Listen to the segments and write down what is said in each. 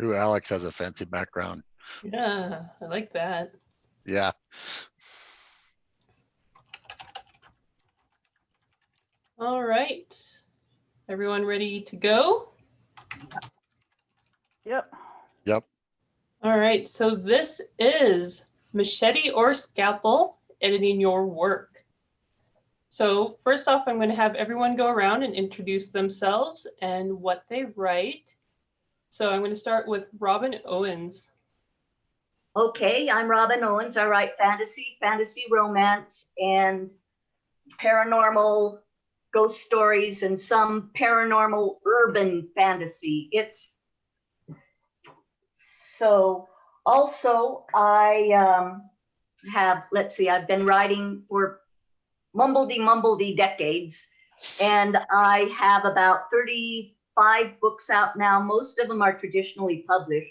Ooh, Alex has a fancy background. Yeah, I like that. Yeah. All right. Everyone ready to go? Yep. Yep. All right. So this is Machete or Scalpel, editing your work. So first off, I'm going to have everyone go around and introduce themselves and what they write. So I'm going to start with Robin Owens. Okay, I'm Robin Owens. I write fantasy, fantasy romance, and paranormal ghost stories and some paranormal urban fantasy. It's so also I have, let's see, I've been writing for mumbledy decades, and I have about 35 books out now. Most of them are traditionally published.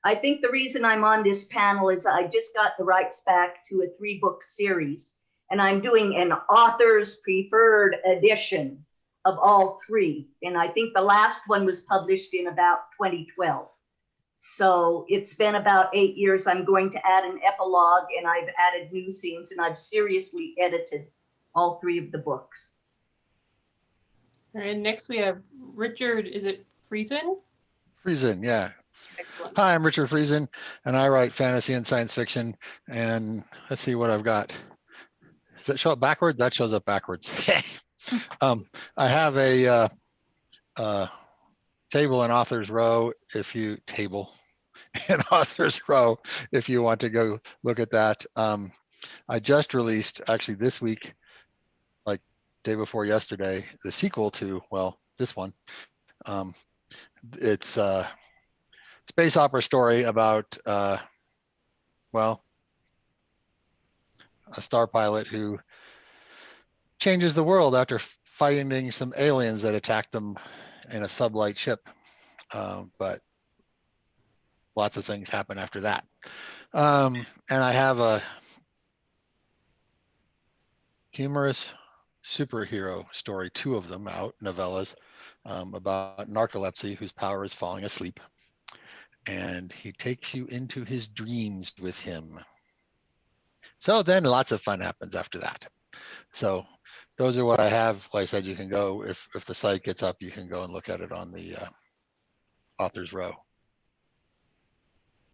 I think the reason I'm on this panel is I just got the rights back to a 3-book series, and I'm doing an author's preferred edition of all 3. And I think the last one was published in about 2012. So it's been about 8 years. I'm going to add an epilogue, and I've added new scenes, and I've seriously edited all 3 of the books. All right. Next we have Richard. Is it Friesen? Friesen, yeah. Excellent. Hi, I'm Richard Friesen, and I write fantasy and science fiction. And let's see what I've got. Does that show up backwards? That shows up backwards. I have a table in author's row if you in author's row if you want to go look at that. I just released actually this week, like day before yesterday, the sequel to, well, this one. It's a space opera story about well, a star pilot who changes the world after fighting some aliens that attacked them in a sublight ship. But lots of things happen after that. And I have a humorous superhero story, 2 of them out, novellas, about narcolepsy whose power is falling asleep. And he takes you into his dreams with him. So then lots of fun happens after that. So those are what I have. Like I said, you can go, if the site gets up, you can go and look at it on the author's row.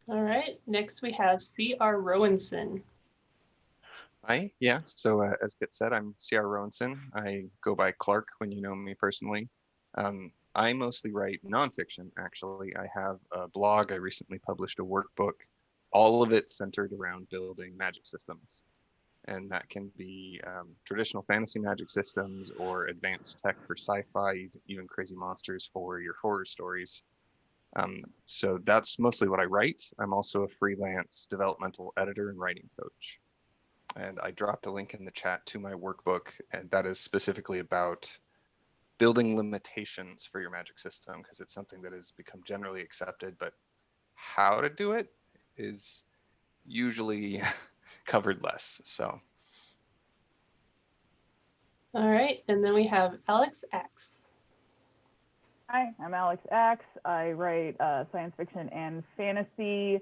All right. Next we have C.R. Rowenson. Hi, yeah. So as Kit said, I'm C.R. Rowenson. I go by Clark when you know me personally. I mostly write nonfiction, actually. I have a blog. I recently published a workbook, all of it centered around building magic systems. And that can be traditional fantasy magic systems or advanced tech for sci-fi, even crazy monsters for your horror stories. So that's mostly what I write. I'm also a freelance developmental editor and writing coach. And I dropped a link in the chat to my workbook, and that is specifically about building limitations for your magic system, because it's something that has become generally accepted, but how to do it is usually covered less. So. All right. And then we have Alex Acks. Hi, I'm Alex Acks. I write science fiction and fantasy.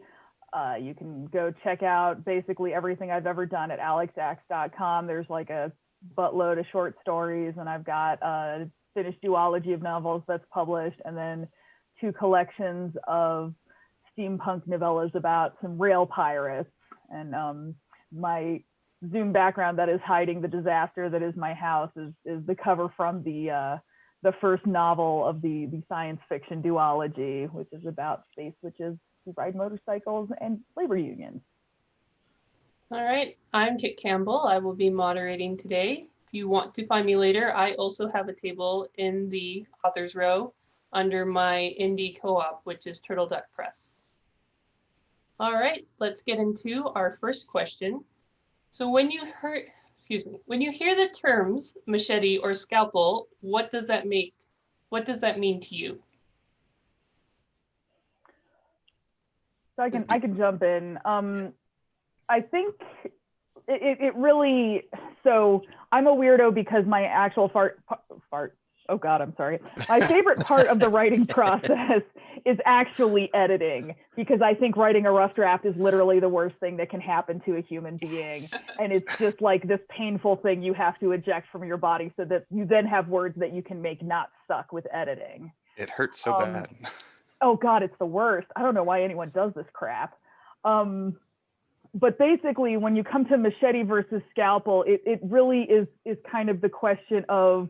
You can go check out basically everything I've ever done at alexacks.com. There's like a buttload of short stories, and I've got a finished duology of novels that's published, and then 2 collections of steampunk novellas about some rail pirates. And my Zoom background that is hiding the disaster that is my house is the cover from the first novel of the science fiction duology, which is about space witches who ride motorcycles and labor unions. All right. I'm Kit Campbell. I will be moderating today. If you want to find me later, I also have a table in the author's row under my indie co-op, which is Turtle Duck Press. All right, let's get into our first question. So when you hear the terms machete or scalpel, what does that mean to you? So I can jump in. I think it really, so I'm a weirdo because my actual oh God, I'm sorry. My favorite part of the writing process is actually editing, because I think writing a rough draft is literally the worst thing that can happen to a human being. And it's just like this painful thing you have to eject from your body so that you then have words that you can make not suck with editing. It hurts so bad. Oh God, it's the worst. I don't know why anyone does this crap. But basically, when you come to Machete versus Scalpel, it really is kind of the question of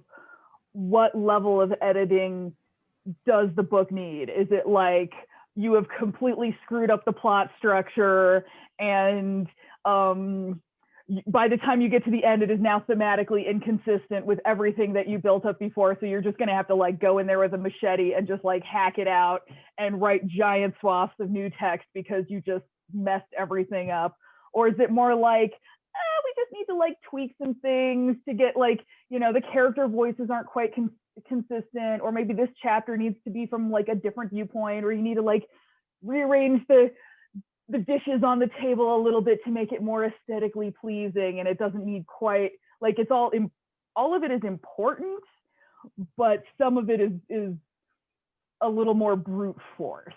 what level of editing does the book need? Is it like you have completely screwed up the plot structure, and by the time you get to the end, it is now thematically inconsistent with everything that you built up before, so you're just going to have to like go in there with a machete and just like hack it out and write giant swaths of new text because you just messed everything up? Or is it more like, we just need to like tweak some things to get like, the character voices aren't quite consistent, or maybe this chapter needs to be from like a different viewpoint, or you need to like rearrange the dishes on the table a little bit to make it more aesthetically pleasing, and it doesn't need quite like, it's all of it is important, but some of it is a little more brute force.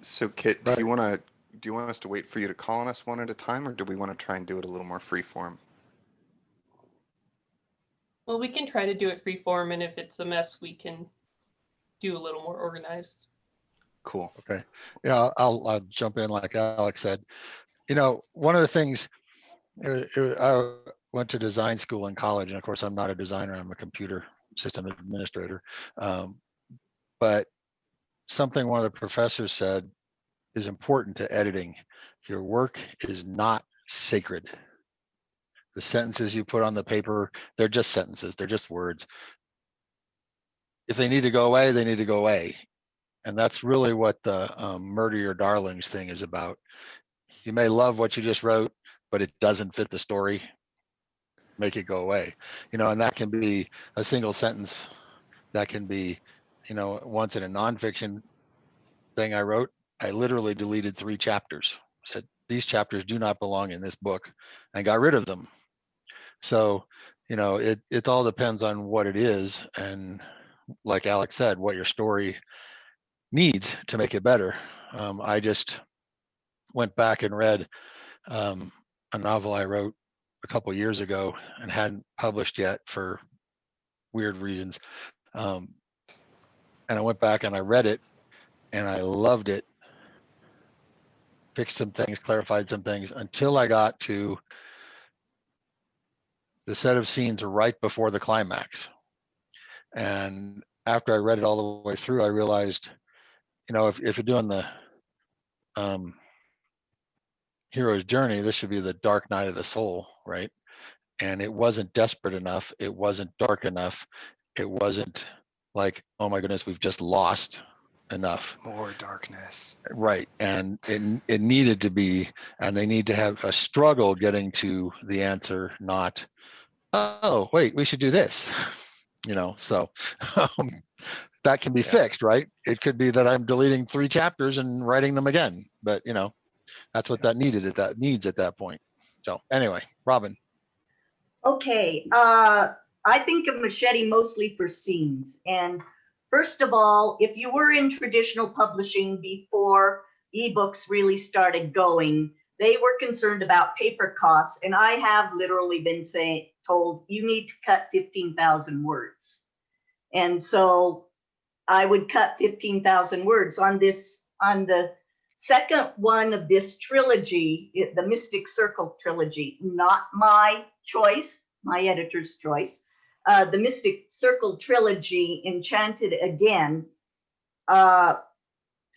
So Kit, do you want us to wait for you to call on us one at a time, or do we want to try and do it a little more freeform? Well, we can try to do it freeform, and if it's a mess, we can do a little more organized. Cool. Okay. Yeah, I'll jump in like Alex said. One of the things, I went to design school in college, and of course I'm not a designer, I'm a computer system administrator. But something one of the professors said is important to editing. Your work is not sacred. The sentences you put on the paper, they're just sentences, they're just words. If they need to go away, they need to go away. And that's really what the murder your darlings thing is about. You may love what you just wrote, but it doesn't fit the story. Make it go away. And that can be a single sentence. That can be, once in a nonfiction thing I wrote, I literally deleted 3 chapters. Said, these chapters do not belong in this book, and got rid of them. So, it all depends on what it is. And like Alex said, what your story needs to make it better. I just went back and read a novel I wrote a couple years ago and hadn't published yet for weird reasons. And I went back and I read it and I loved it. Fixed some things, clarified some things until I got to the set of scenes right before the climax. And after I read it all the way through, I realized, if you're doing the hero's journey, this should be the dark night of the soul, right? And it wasn't desperate enough. It wasn't dark enough. It wasn't like, oh my goodness, we've just lost enough. More darkness. Right. And it needed to be, and they need to have a struggle getting to the answer, not, oh, wait, we should do this. So that can be fixed, right? It could be that I'm deleting 3 chapters and writing them again, but that's what that needs at that point. So anyway, Robin. Okay, I think of Machete mostly for scenes. And first of all, if you were in traditional publishing before ebooks really started going, they were concerned about paper costs. And I have literally been told you need to cut 15,000 words. And so I would cut 15,000 words on the second one of this trilogy, the Mystic Circle trilogy, not my choice, my editor's choice. The Mystic Circle trilogy, Enchanted Again,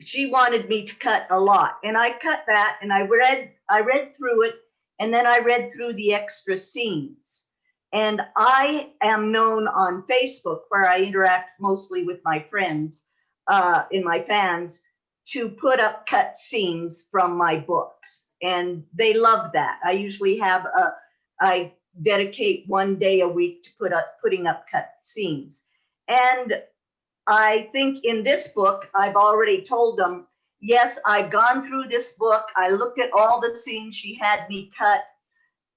she wanted me to cut a lot, and I cut that, and I read through it, and then I read through the extra scenes. And I am known on Facebook, where I interact mostly with my friends, in my fans, to put up cut scenes from my books, and they love that. I usually have I dedicate 1 day a week to putting up cut scenes. And I think in this book, I've already told them, yes, I've gone through this book. I looked at all the scenes she had me cut.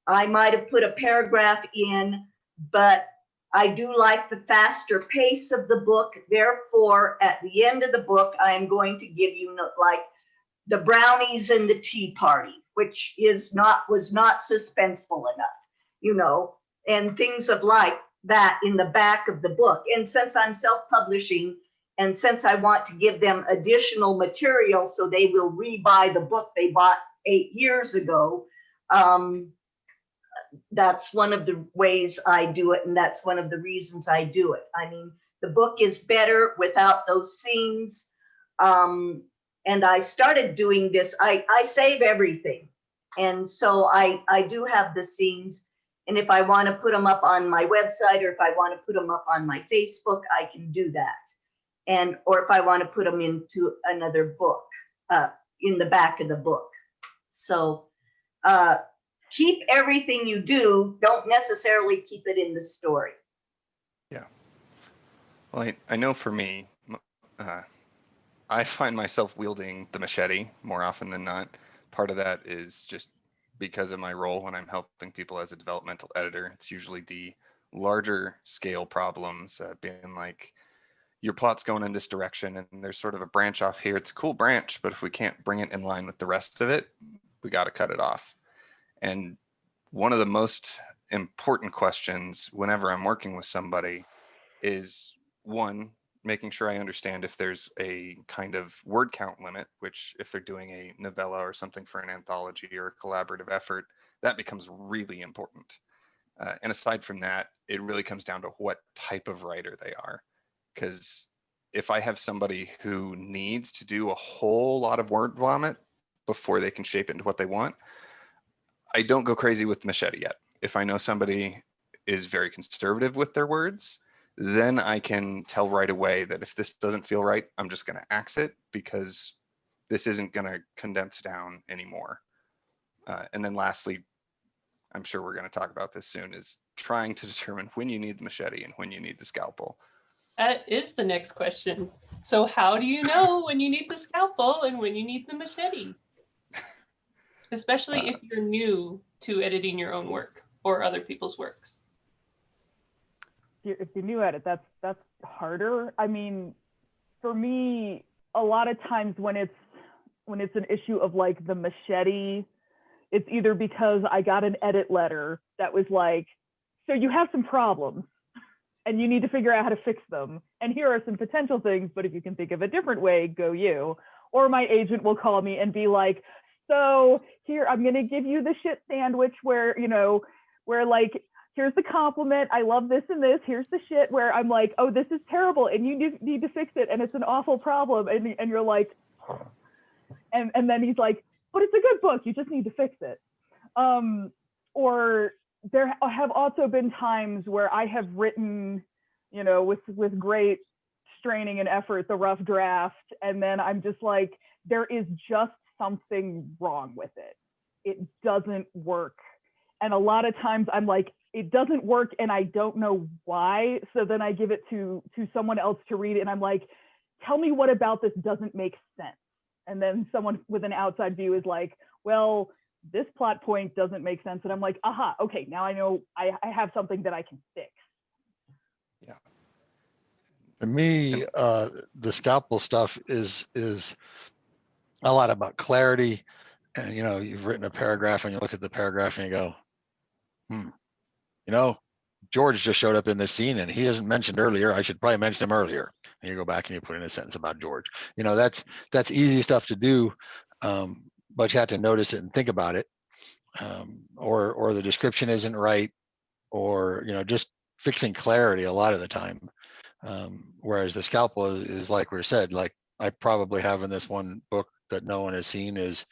I might have put a paragraph in, but I do like the faster pace of the book. Therefore, at the end of the book, I am going to give you like the brownies and the tea party, which was not suspenseful enough, and things of like that in the back of the book. And since I'm self-publishing, and since I want to give them additional material so they will rebuy the book they bought 8 years ago, that's one of the ways I do it, and that's one of the reasons I do it. I mean, the book is better without those scenes. And I started doing this, I save everything. And so I do have the scenes. And if I want to put them up on my website, or if I want to put them up on my Facebook, I can do that. Or if I want to put them into another book, in the back of the book. So keep everything you do, don't necessarily keep it in the story. Yeah. Well, I know for me, I find myself wielding the machete more often than not. Part of that is just because of my role when I'm helping people as a developmental editor. It's usually the larger scale problems, being like, your plot's going in this direction and there's sort of a branch off here. It's a cool branch, but if we can't bring it in line with the rest of it, we got to cut it off. And one of the most important questions whenever I'm working with somebody is, one, making sure I understand if there's a kind of word count limit, which if they're doing a novella or something for an anthology or a collaborative effort, that becomes really important. And aside from that, it really comes down to what type of writer they are. Because if I have somebody who needs to do a whole lot of word vomit before they can shape it into what they want, I don't go crazy with Machete yet. If I know somebody is very conservative with their words, then I can tell right away that if this doesn't feel right, I'm just going to axe it, because this isn't going to condense down anymore. And then lastly, I'm sure we're going to talk about this soon, is trying to determine when you need the machete and when you need the scalpel. That is the next question. So how do you know when you need the scalpel and when you need the machete? Especially if you're new to editing your own work or other people's works. If you're new at it, that's harder. I mean, for me, a lot of times when it's an issue of like the machete, it's either because I got an edit letter that was like, so you have some problems and you need to figure out how to fix them. And here are some potential things, but if you can think of a different way, go you. Or my agent will call me and be like, so here, I'm going to give you the shit sandwich where like, here's the compliment, I love this and this, here's the shit where I'm like, oh, this is terrible and you need to fix it and it's an awful problem. And you're like, and then he's like, but it's a good book, you just need to fix it. Or there have also been times where I have written, with great straining and effort, the rough draft, and then I'm just like, there is just something wrong with it. It doesn't work. And a lot of times I'm like, it doesn't work and I don't know why. So then I give it to someone else to read it and I'm like, tell me what about this doesn't make sense. And then someone with an outside view is like, well, this plot point doesn't make sense. And I'm like, aha, okay, now I know I have something that I can fix. Yeah. For me, the scalpel stuff is a lot about clarity. And, you've written a paragraph and you look at the paragraph and you go, George just showed up in this scene and he isn't mentioned earlier. I should probably mention him earlier. And you go back and you put in a sentence about George. That's easy stuff to do, but you have to notice it and think about it. Or the description isn't right, or just fixing clarity a lot of the time. Whereas the scalpel is like we said, like I probably have in this one book that no one has seen is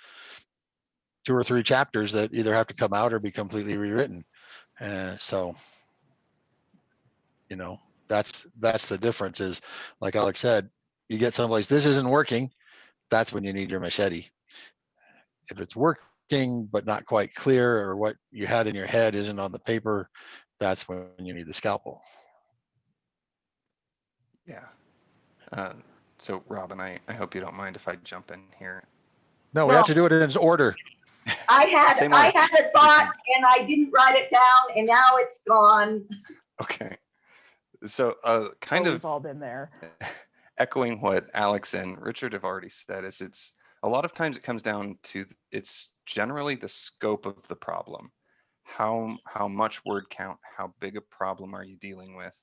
2 or 3 chapters that either have to come out or be completely rewritten. So, that's the difference. Is like Alex said, you get someplace this isn't working, that's when you need your machete. If it's working but not quite clear, or what you had in your head isn't on the paper, that's when you need the scalpel. Yeah. So Robin, I hope you don't mind if I jump in here. No, we have to do it in its order. I had a thought and I didn't write it down and now it's gone. Okay. So kind We've of all been there. echoing what Alex and Richard have already said, is it's a lot of times it comes down to it's generally the scope of the problem. How much word count, how big a problem are you dealing with?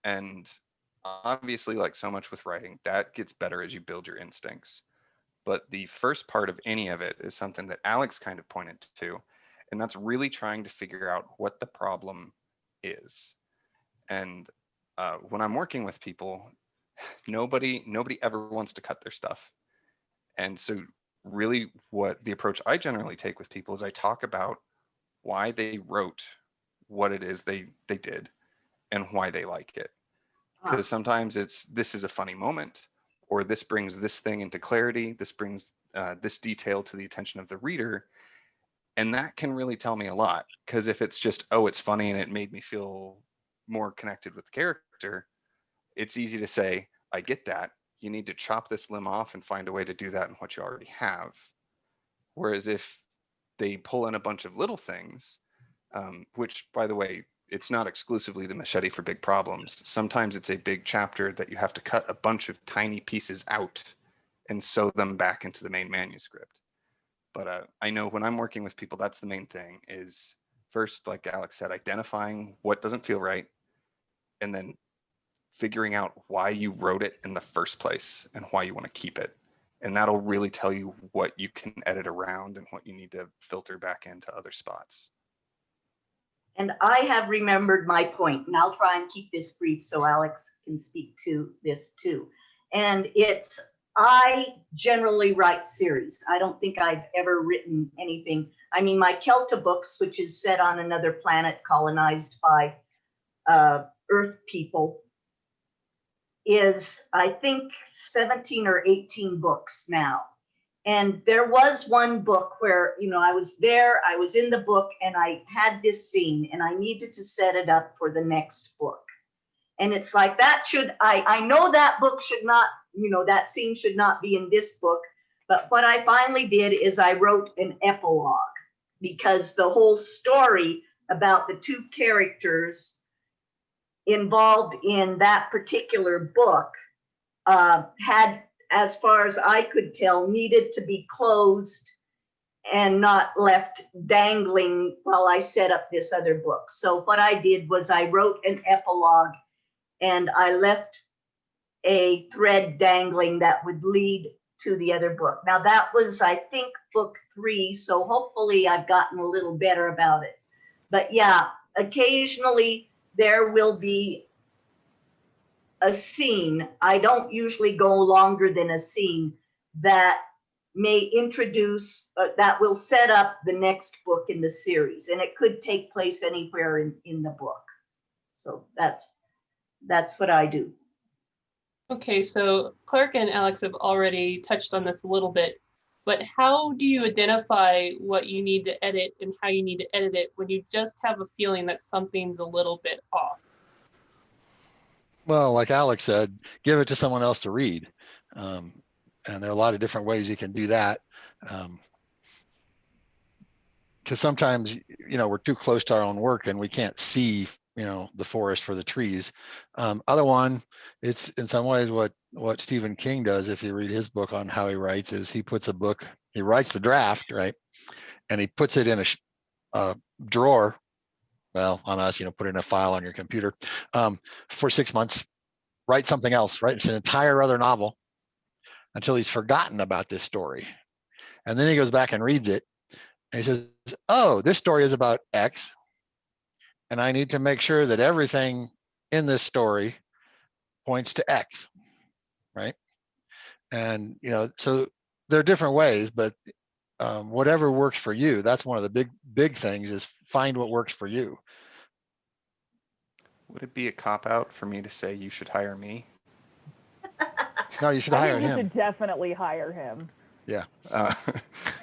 And obviously, like so much with writing, that gets better as you build your instincts. But the first part of any of it is something that Alex kind of pointed to, and that's really trying to figure out what the problem is. And when I'm working with people, nobody ever wants to cut their stuff. And so really what the approach I generally take with people is I talk about why they wrote what it is they did and why they like it. Because sometimes it's this is a funny moment, or this brings this thing into clarity, this brings this detail to the attention of the reader, and that can really tell me a lot. Because if it's just, oh, it's funny and it made me feel more connected with the character, it's easy to say, I get that. You need to chop this limb off and find a way to do that in what you already have. Whereas if they pull in a bunch of little things, which, by the way, it's not exclusively the machete for big problems. Sometimes it's a big chapter that you have to cut a bunch of tiny pieces out and sew them back into the main manuscript. But I know when I'm working with people, that's the main thing is first, like Alex said, identifying what doesn't feel right, and then figuring out why you wrote it in the first place and why you want to keep it. And that'll really tell you what you can edit around and what you need to filter back into other spots. And I have remembered my point, and I'll try and keep this brief so Alex can speak to this too. And it's, I generally write series. I don't think I've ever written anything. I mean, my Celta books, which is set on another planet colonized by Earth people, is, I think, 17 or 18 books now. And there was one book where, you know, I was there, I was in the book, and I had this scene, and I needed to set it up for the next book. And it's like, that should, I know that book should not, you know, that scene should not be in this book. But what I finally did is I wrote an epilogue, because the whole story about the two characters involved in that particular book had, as far as I could tell, needed to be closed and not left dangling while I set up this other book. So what I did was I wrote an epilogue and I left a thread dangling that would lead to the other book. Now that was, I think, book 3, so hopefully I've gotten a little better about it. But yeah, occasionally there will be a scene, I don't usually go longer than a scene, that may introduce, that will set up the next book in the series. And it could take place anywhere in the book. So that's what I do. Okay, so Clark and Alex have already touched on this a little bit, but how do you identify what you need to edit and how you need to edit it when you just have a feeling that something's a little bit off? Well, like Alex said, give it to someone else to read. And there are a lot of different ways you can do that. Because sometimes, you know, we're too close to our own work and we can't see, you know, the forest for the trees. Other one, it's in some ways what Stephen King does. If you read his book on how he writes, is he puts a book, he writes the draft, right? And he puts it in a drawer. Well, on us, you know, put it in a file on your computer for 6 months, write something else, write an entire other novel until he's forgotten about this story. And then he goes back and reads it. And he says, oh, this story is about X. And I need to make sure that everything in this story points to X, right? And, you know, so there are different ways, but whatever works for you, that's one of the big things is find what works for you. Would it be a cop-out for me to say you should hire me? No, you should I hire think you him. should definitely hire him. Yeah.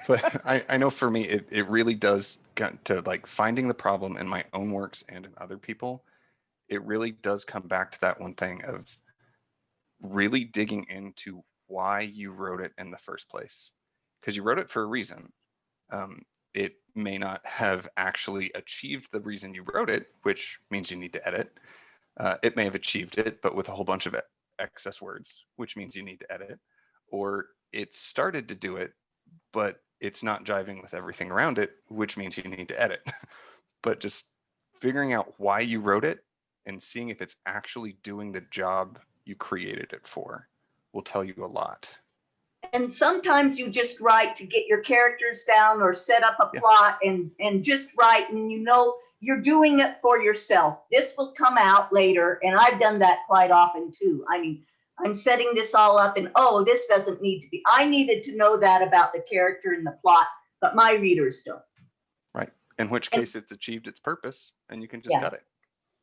But I know for me, it really does get to like finding the problem in my own works and in other people. It really does come back to that one thing of really digging into why you wrote it in the first place. Because you wrote it for a reason. It may not have actually achieved the reason you wrote it, which means you need to edit. It may have achieved it, but with a whole bunch of excess words, which means you need to edit. Or it started to do it, but it's not jiving with everything around it, which means you need to edit. But just figuring out why you wrote it and seeing if it's actually doing the job you created it for will tell you a lot. And sometimes you just write to get your characters down or set up a plot and just write, and you know you're doing it for yourself. This will come out later, and I've done that quite often too. I mean, I'm setting this all up and, oh, this doesn't need to be. I needed to know that about the character and the plot, but my readers don't. Right. In which case it's achieved its purpose and you can just cut it.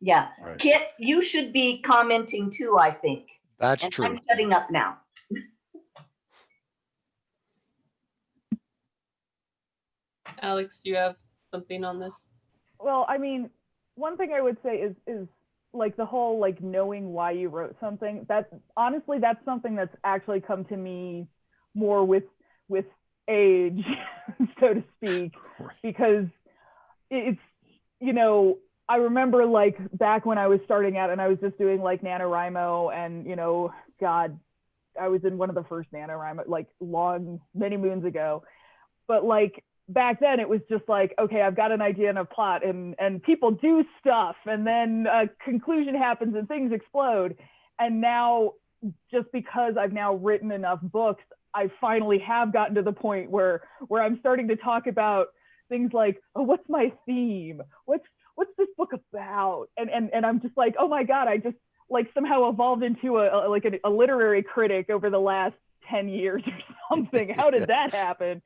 Yeah. Right. Kit, you should be commenting too, I think. That's and true. I'm shutting up now. Alex, do you have something on this? Well, I mean, one thing I would say is like the whole like knowing why you wrote something. That honestly, that's something that's actually come to me more with age, so to speak, because it's, you know, I remember like back when I was starting out and I was just doing like NaNoWriMo, and you know, God, I was in one of the first NaNoWriMo like many moons ago, but like back then it was just like, okay, I've got an idea and a plot, and people do stuff, and then a conclusion happens and things explode. And now, just because I've now written enough books, I finally have gotten to the point where I'm starting to talk about things like, oh, what's my theme? What's this book about? And I'm just like, oh my God, I just like somehow evolved into a literary critic over the last 10 years or something. How did that happen?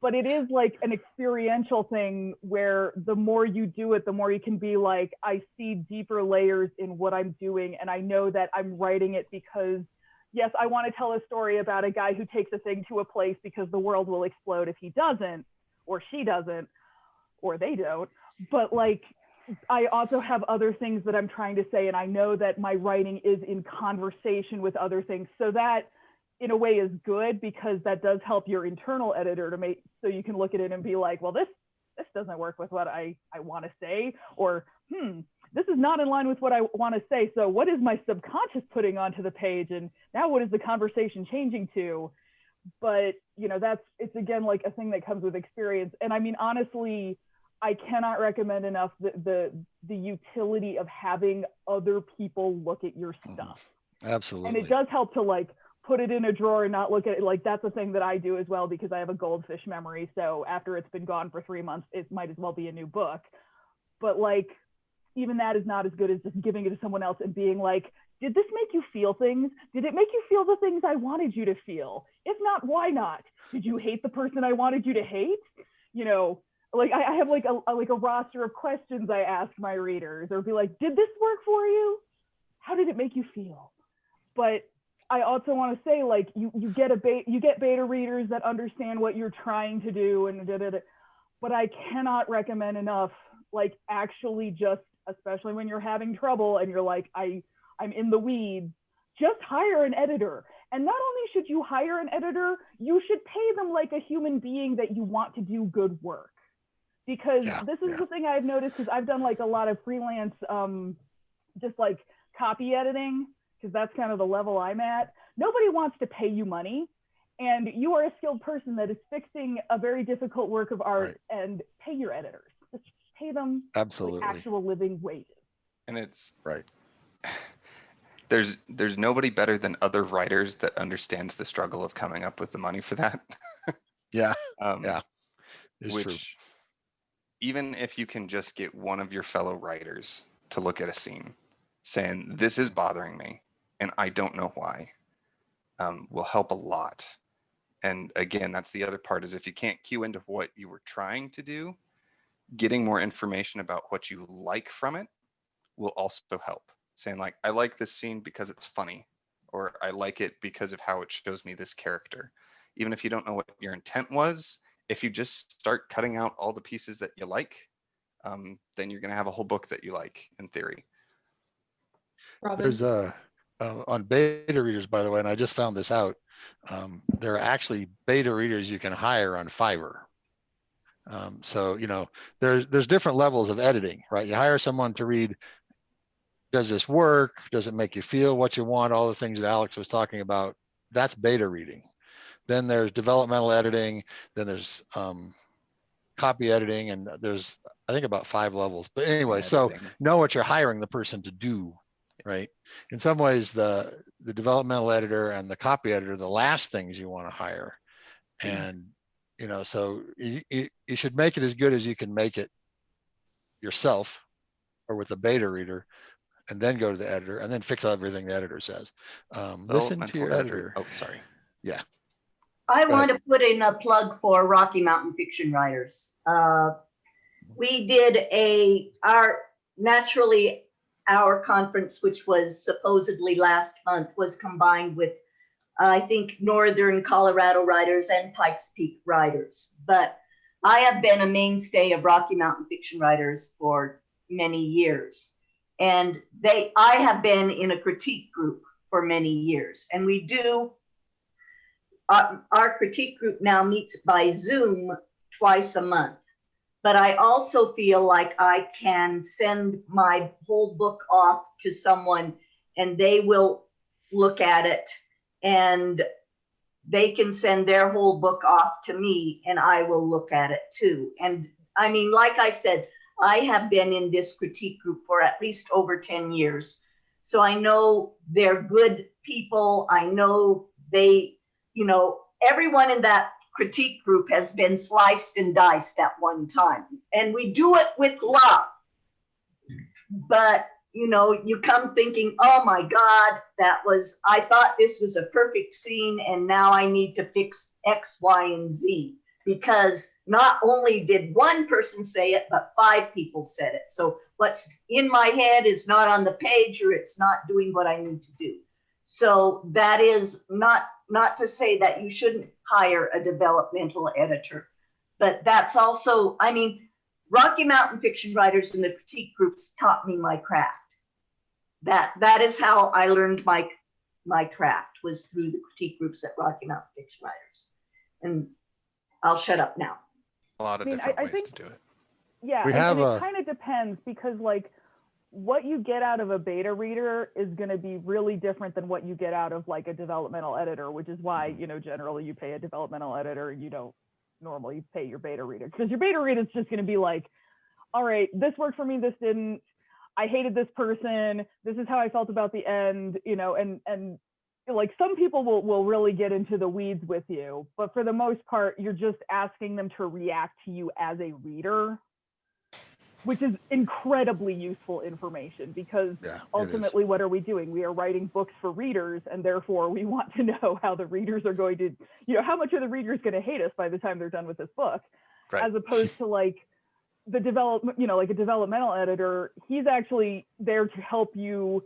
But it is like an experiential thing where the more you do it, the more you can be like, I see deeper layers in what I'm doing. And I know that I'm writing it because, yes, I want to tell a story about a guy who takes a thing to a place because the world will explode if he doesn't, or she doesn't, or they don't. But like, I also have other things that I'm trying to say. And I know that my writing is in conversation with other things. So that, in a way, is good, because that does help your internal editor to make, so you can look at it and be like, well, this doesn't work with what I want to say, or this is not in line with what I want to say. So what is my subconscious putting onto the page? And now what is the conversation changing to? But you know, it's again like a thing that comes with experience. And I mean, honestly, I cannot recommend enough the utility of having other people look at your stuff. Absolutely. And it does help to like put it in a drawer and not look at it. Like that's a thing that I do as well, because I have a goldfish memory. So after it's been gone for 3 months, it might as well be a new book. But like, even that is not as good as just giving it to someone else and being like, did this make you feel things? Did it make you feel the things I wanted you to feel? If not, why not? Did you hate the person I wanted you to hate? You know, like I have like a roster of questions I ask my readers, or be like, did this work for you? How did it make you feel? But I also want to say, like, you get beta readers that understand what you're trying to do, and but I cannot recommend enough, like, actually just, especially when you're having trouble and you're like, I'm in the weeds, just hire an editor. And not only should you hire an editor, you should pay them like a human being that you want to do good work. Because this is the thing I've noticed, because I've done like a lot of freelance, just like copy editing, because that's kind of the level I'm at. Nobody wants to pay you money, and you are a skilled person that is fixing a very difficult work of art, and pay your editors. Just pay them absolutely like actual living wages. And it's right. There's nobody better than other writers that understands the struggle of coming up with the money for that. Yeah. It's true. Even if you can just get one of your fellow writers to look at a scene saying, this is bothering me and I don't know why, will help a lot. And again, that's the other part, is if you can't cue into what you were trying to do, getting more information about what you like from it will also help. Saying like, I like this scene because it's funny, or I like it because of how it shows me this character. Even if you don't know what your intent was, if you just start cutting out all the pieces that you like, then you're going to have a whole book that you like, in theory. Robin? There's on beta readers, by the way, and I just found this out, there are actually beta readers you can hire on Fiverr. So, you know, there's different levels of editing, right? You hire someone to read does this work? Does it make you feel what you want? All the things that Alex was talking about, that's beta reading. Then there's developmental editing. Then there's copy editing, and there's, I think, about 5 levels. But anyway, so Editing. know what you're hiring the person to do, right? In some ways, the developmental editor and the copy editor, the last things you want to hire. And, you know, so you should make it as good as you can make it yourself or with a beta reader, and then go to the editor and then fix everything the editor says. Listen to your editor. Oh, sorry. Yeah. I Go want to put in a plug for Rocky Mountain Fiction Writers. We did our conference, which was supposedly last month, was combined with, I think, Northern Colorado writers and Pikes Peak writers. But I have been a mainstay of Rocky Mountain Fiction Writers for many years. And I have been in a critique group for many years. And we do, our critique group now meets by Zoom twice a month. But I also feel like I can send my whole book off to someone and they will look at it, and they can send their whole book off to me and I will look at it too. And I mean, like I said, I have been in this critique group for at least over 10 years. So I know they're good people. I know they, you know, everyone in that critique group has been sliced and diced at one time. And we do it with love. But, you know, you come thinking, oh my God, I thought this was a perfect scene and now I need to fix X, Y, and Z. Because not only did one person say it, but 5 people said it. So what's in my head is not on the page, or it's not doing what I need to do. So that is not to say that you shouldn't hire a developmental editor, but that's also, I mean, Rocky Mountain Fiction Writers and the critique groups taught me my craft. That is how I learned my craft, was through the critique groups at Rocky Mountain Fiction Writers. And I'll shut up now. A lot of different ways to do it. Yeah, We and have it kind of depends, because like what you get out of a beta reader is going to be really different than what you get out of like a developmental editor, which is why, you know, generally you pay a developmental editor and you don't normally pay your beta reader, because your beta reader is just going to be like, all right, this worked for me, this didn't, I hated this person, this is how I felt about the end, you know, and like some people will really get into the weeds with you, but for the most part, you're just asking them to react to you as a reader, which is incredibly useful information, because ultimately what are we doing? We are writing books for readers, and therefore we want to know how the readers are going to, you know, how much are the readers going to hate us by the time they're done with this book, Right. as opposed to like the development, you know, like a developmental editor, he's actually there to help you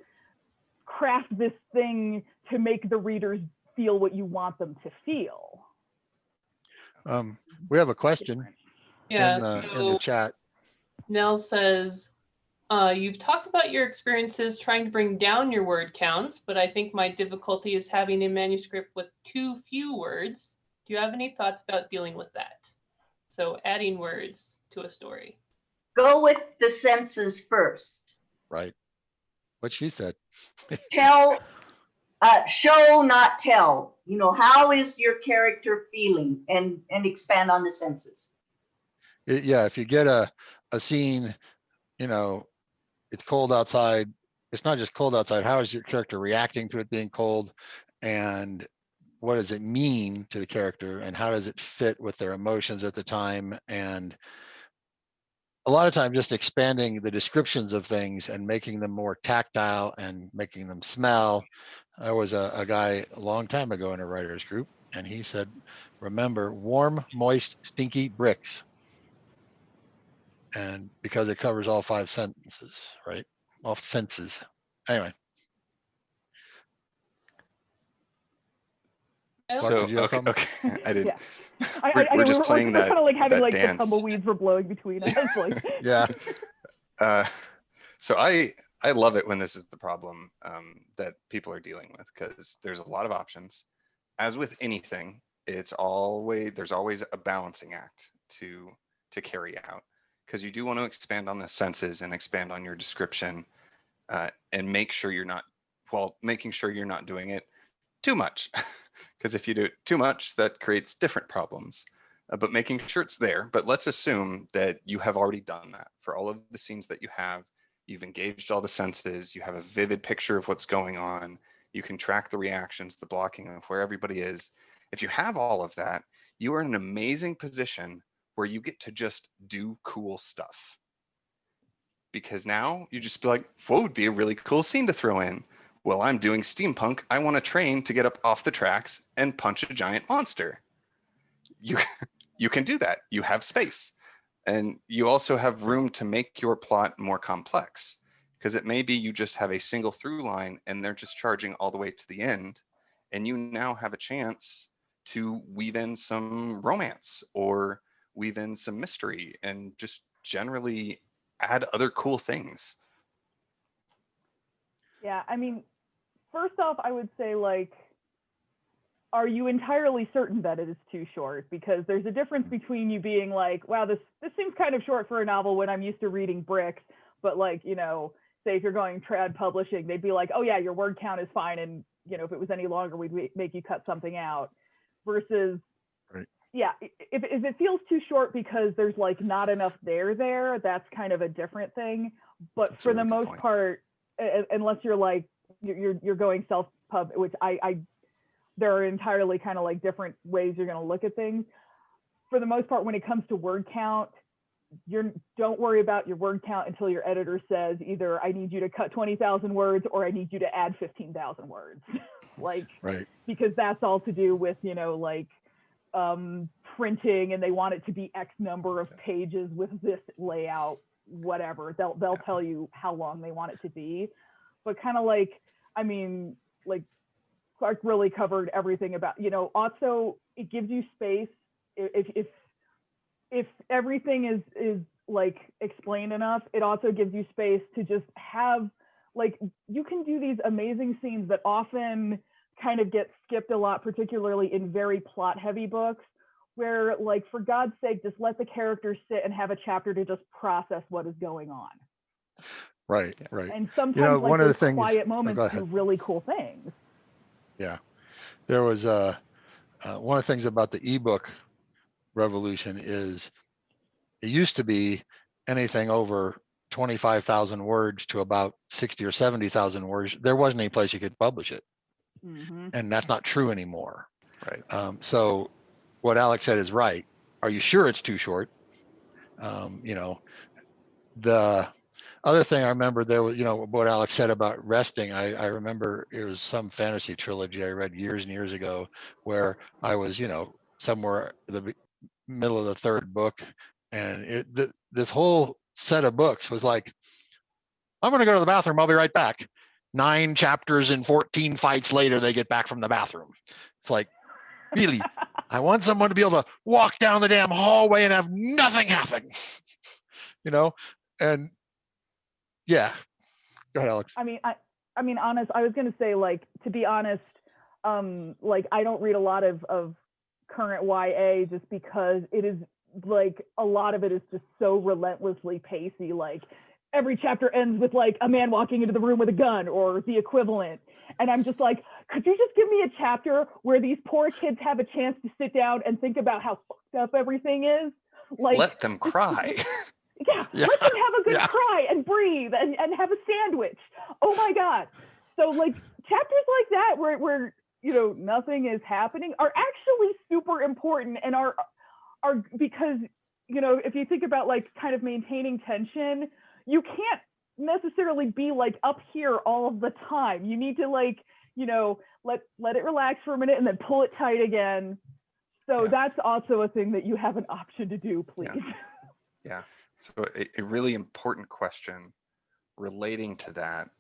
craft this thing to make the readers feel what you want them to feel. We have a question Yeah, in the chat. Nell says, you've talked about your experiences trying to bring down your word counts, but I think my difficulty is having a manuscript with too few words. Do you have any thoughts about dealing with that? So adding words to a story. Go with the senses first. Right. What she said. Tell, show, not tell. You know, how is your character feeling? And expand on the senses. Yeah, if you get a scene, you know, it's cold outside. It's not just cold outside. How is your character reacting to it being cold? And what does it mean to the character? And how does it fit with their emotions at the time? And a lot of time just expanding the descriptions of things and making them more tactile and making them smell. There was a guy a long time ago in a writer's group, and he said, remember, warm, moist, stinky bricks. And because it covers all 5 sentences, right? All senses. Anyway. Clark, So did you have okay, something? okay, I didn't. Yeah. We're just playing we're that kind of like having that like dance. the tumbleweeds were blowing between us. Like. Yeah. So I love it when this is the problem that people are dealing with, because there's a lot of options. As with anything, there's always a balancing act to carry out, because you do want to expand on the senses and expand on your description, and make sure you're not, making sure you're not doing it too much. Because if you do it too much, that creates different problems. But making sure it's there. But let's assume that you have already done that for all of the scenes that you have. You've engaged all the senses. You have a vivid picture of what's going on. You can track the reactions, the blocking of where everybody is. If you have all of that, you are in an amazing position where you get to just do cool stuff. Because now you just be like, what would be a really cool scene to throw in? Well, I'm doing steampunk. I want a train to get up off the tracks and punch a giant monster. You can do that. You have space. And you also have room to make your plot more complex. Because it may be you just have a single through line and they're just charging all the way to the end. And you now have a chance to weave in some romance or weave in some mystery and just generally add other cool things. Yeah, I mean, first off, I would say, like, are you entirely certain that it is too short? Because there's a difference between you being like, wow, this seems kind of short for a novel when I'm used to reading bricks, but like, you know, say if you're going trad publishing, they'd be like, oh yeah, your word count is fine, and you know, if it was any longer, we'd make you cut something out. Versus, Right. Yeah, if it feels too short because there's like not enough there, that's kind of a different thing. But That's a for the really good most point. part, unless you're like you're going self-pub, which I there are entirely kind of like different ways you're going to look at things. For the most part, when it comes to word count, don't worry about your word count until your editor says either I need you to cut 20,000 words or I need you to add 15,000 words. Like, Right. because that's all to do with, you know, like printing, and they want it to be X number of pages with this layout, whatever. They'll tell you how long they want it to be. But kind of like, I mean, like Clark really covered everything about, you know, also it gives you space if everything is like explained enough, it also gives you space to just have, like, you can do these amazing scenes that often kind of get skipped a lot, particularly in very plot heavy books, where, like, for God's sake, just let the characters sit and have a chapter to just process what is going on. Right. Right. And sometimes, You know, like, one of the those things. quiet Oh, moments go do ahead. really cool things. Yeah. There was one of the things about the ebook revolution is it used to be anything over 25,000 words to about 60 or 70,000 words. There wasn't any place you could publish it. Mm-hmm. And that's not true anymore. Right. So what Alex said is right. Are you sure it's too short? You know, the other thing I remember there was, you know, what Alex said about resting. I remember it was some fantasy trilogy I read years and years ago where I was, you know, somewhere the middle of the third book, and this whole set of books was like, I'm going to go to the bathroom. I'll be right back. 9 chapters and 14 fights later, they get back from the bathroom. It's like, really, I want someone to be able to walk down the damn hallway and have nothing happen, you know? And yeah, go ahead, Alex. I mean, honest, I was going to say, like, to be honest, like, I don't read a lot of current YA just because it is, like, a lot of it is just so relentlessly pacey. Like, every chapter ends with, like, a man walking into the room with a gun or the equivalent. And I'm just like, could you just give me a chapter where these poor kids have a chance to sit down and think about how fucked up everything is? Like, Let them cry. yeah, Yeah. let them have a good Yeah. cry and breathe and have a sandwich. Oh my God. So, like, chapters like that where you know nothing is happening are actually super important, and are because, you know, if you think about, like, kind of maintaining tension, you can't necessarily be like up here all of the time. You need to, like, you know, let it relax for a minute and then pull it tight again. So Yeah. that's also a thing that you have an option to do, please. Yeah. So a really important question relating to that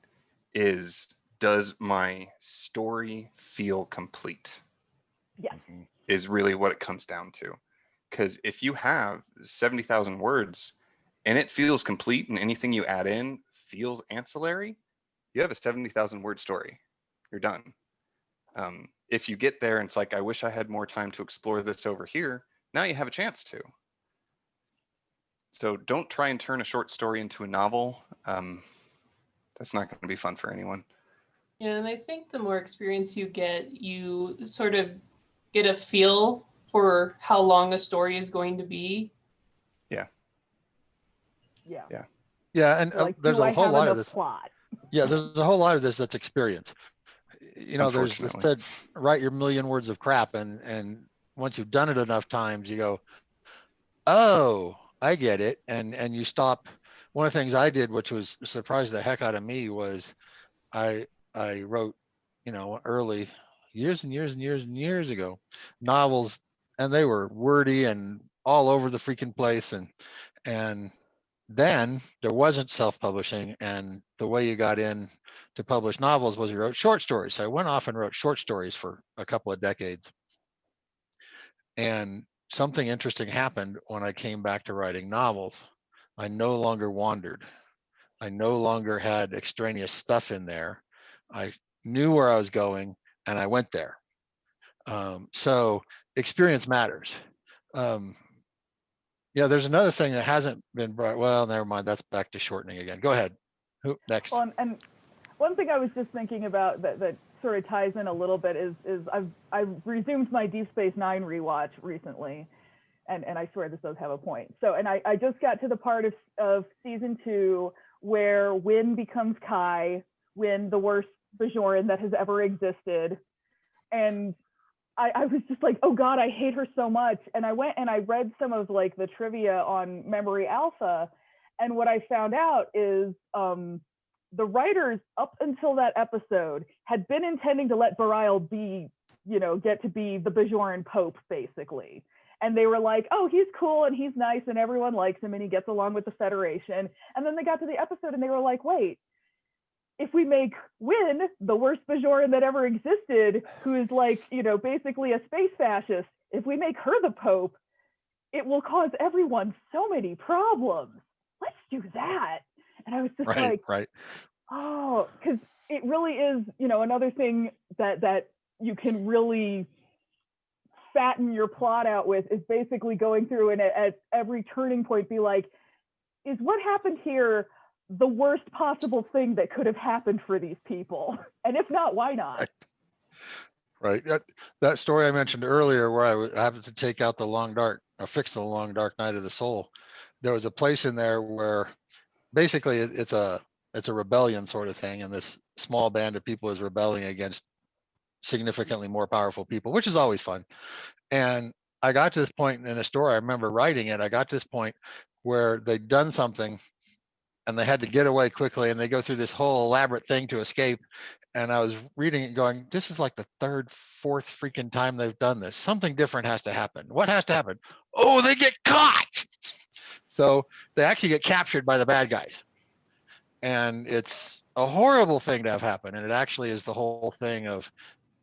is, does my story feel complete? Yes. Mm-hmm. Is really what it comes down to. Because if you have 70,000 words and it feels complete and anything you add in feels ancillary, you have a 70,000 word story. You're done. If you get there and it's like, I wish I had more time to explore this over here, now you have a chance to. So don't try and turn a short story into a novel. That's not going to be fun for anyone. Yeah, and I think the more experience you get, you sort of get a feel for how long a story is going to be. Yeah. Yeah, and Like, there's do a I whole have lot of enough this. plot? Yeah, there's a whole lot of this that's experience. You know, there's this Unfortunately. said, write your million words of crap, and once you've done it enough times, you go, oh, I get it, and you stop. One of the things I did, which was surprised the heck out of me, was I I wrote, you know, early years and years and years and years ago, novels, and they were wordy and all over the freaking place, and then there wasn't self-publishing, and the way you got in to publish novels was you wrote short stories. So I went off and wrote short stories for a couple of decades, and something interesting happened when I came back to writing novels. I no longer wandered. I no longer had extraneous stuff in there. I knew where I was going, and I went there. So experience matters. Um, yeah, there's another thing that hasn't been brought. Well, never mind. That's back to shortening again. Go ahead. Who next? Well, and one thing I was just thinking about that sort of ties in a little bit is I've resumed my Deep Space Nine rewatch recently, and I swear this does have a point. So, and I just got to the part of season 2 where Wynn becomes Kai, Wynn, the worst Bajoran that has ever existed, and I was just like, oh God, I hate her so much. And I went and I read some of like the trivia on Memory Alpha, and what I found out is the writers up until that episode had been intending to let Bareil be, you know, get to be the Bajoran Pope basically. And they were like, oh, he's cool and he's nice and everyone likes him and he gets along with the Federation. And then they got to the episode and they were like, wait, if we make Wynn the worst Bajoran that ever existed, who is like, you know, basically a space fascist, if we make her the Pope, it will cause everyone so many problems. Let's do that. And I was just Right. oh, because it really is, you know, another thing that you can really fatten your plot out with is basically going through and at every turning point be like, is what happened here the worst possible thing that could have happened for these people? And if not, why not? Right. That story I mentioned earlier, where I happened to take out the long dark, or fix the long dark night of the soul. There was a place in there where basically it's a rebellion sort of thing, and this small band of people is rebelling against significantly more powerful people, which is always fun. And I got to this point in a story, I remember writing it, I got to this point where they'd done something and they had to get away quickly, and they go through this whole elaborate thing to escape. And I was reading it going, this is like the third, fourth freaking time they've done this. Something different has to happen. What has to happen? Oh, they get caught. So they actually get captured by the bad guys. And it's a horrible thing to have happen. And it actually is the whole thing of